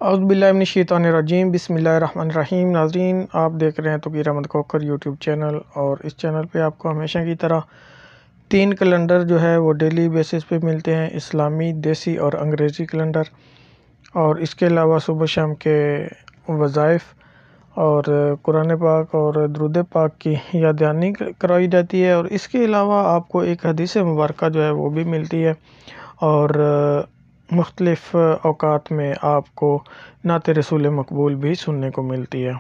اعوذ باللہ من الشیطان الرجیم، بسم اللہ الرحمن الرحیم۔ ناظرین، آپ دیکھ رہے ہیں توقیر احمد کوکر یوٹیوب چینل، اور اس چینل پہ آپ کو ہمیشہ کی طرح 3 کیلنڈر جو ہے وہ ڈیلی بیسس پہ ملتے ہیں، اسلامی، دیسی اور انگریزی کیلنڈر، اور اس کے علاوہ صبح شام کے وظائف اور قرآن پاک اور درود پاک کی یاد دہانی کرائی جاتی ہے، اور اس کے علاوہ آپ کو ایک حدیث مبارکہ جو ہے وہ بھی ملتی ہے، اور مختلف اوقات میں آپ کو نعت رسول مقبول بھی سننے کو ملتی ہے۔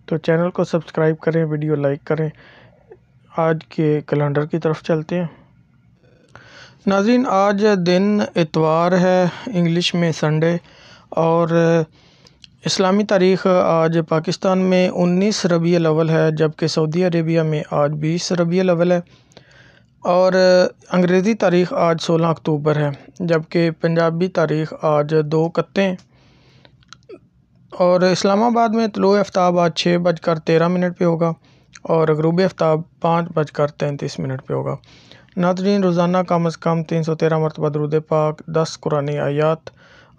تو چینل کو سبسکرائب کریں، ویڈیو لائک کریں۔ آج کے کیلنڈر کی طرف چلتے ہیں۔ ناظرین، آج دن اتوار ہے، انگلش میں سنڈے، اور اسلامی تاریخ آج پاکستان میں 19 ربیع الاول ہے، جبکہ سعودی عربیہ میں آج 20 ربیع الاول ہے، اور انگریزی تاریخ آج 16 اکتوبر ہے، جبکہ پنجابی تاریخ آج 2 ہیں، اور اسلام آباد میں طلوع آفتاب آج 6:13 پہ ہوگا، اور غروب آفتاب 5:33 پہ ہوگا۔ ناظرین، روزانہ کم از کم 313 مرتبہ درود پاک، 10 قرآنی آیات،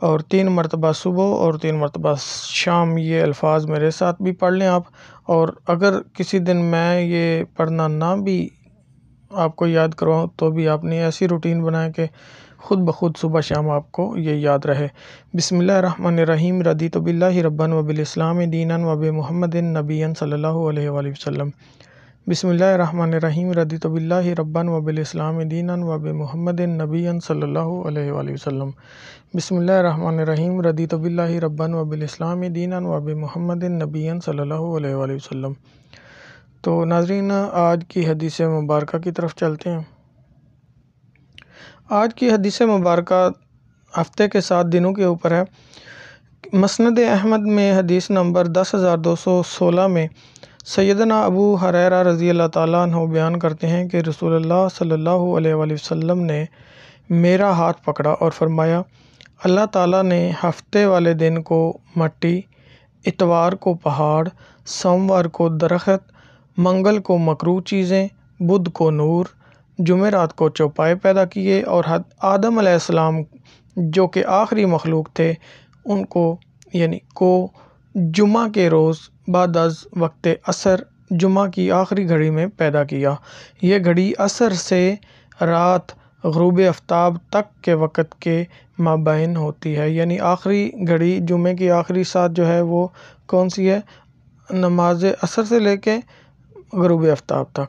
اور 3 مرتبہ صبح اور 3 مرتبہ شام یہ الفاظ میرے ساتھ بھی پڑھ لیں آپ، اور اگر کسی دن میں یہ پڑھنا نہ بھی آپ کو یاد کرواؤں تو بھی آپ نے ایسی روٹین بنائیں کہ خود بخود صبح شام آپ کو یہ یاد رہے۔ بسم اللہ الرحمن الرحیم، رضیت باللہ ربا وبالاسلام دینا وبمحمد نبیا صلی اللہ علیہ وآلہ وسلم۔ بسم اللہ الرحمن الرحیم، رضیت باللہ ربا وبالاسلام دینا وبمحمد نبیا صلی اللہ علیہ وآلہ وسلم۔ بسم اللہ الرحمن الرحیم، رضیت باللہ ربا وبالاسلام دینا وبمحمد نبیا صلی اللہ علیہ وآلہ وسلم۔ تو ناظرین، آج کی حدیث مبارکہ کی طرف چلتے ہیں۔ آج کی حدیث مبارکہ ہفتے کے 7 دنوں کے اوپر ہے۔ مسند احمد میں حدیث نمبر 10,216 میں سیدنا ابو ہریرہ رضی اللہ تعالیٰ عنہ بیان کرتے ہیں کہ رسول اللہ صلی اللہ علیہ وآلہ وسلم نے میرا ہاتھ پکڑا اور فرمایا، اللہ تعالیٰ نے ہفتے والے دن کو مٹی، اتوار کو پہاڑ، سوموار کو درخت، منگل کو مکروہ چیزیں، بدھ کو نور، جمعرات کو چوپائے پیدا کیے، اور آدم علیہ السلام جو کہ آخری مخلوق تھے ان کو جمعہ کے روز بعد از وقت عصر جمعہ کی آخری گھڑی میں پیدا کیا۔ یہ گھڑی عصر سے رات غروب آفتاب تک کے وقت کے مابین ہوتی ہے، یعنی آخری گھڑی جمعے کی آخری ساعت جو ہے وہ کون سی ہے؟ نماز عصر سے لے کے غروب آفتاب تک۔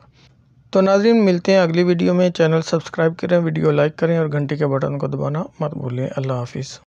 تو ناظرین، ملتے ہیں اگلی ویڈیو میں۔ چینل سبسکرائب کریں، ویڈیو لائک کریں، اور گھنٹی کے بٹن کو دبانا مت بھولیں۔ اللہ حافظ۔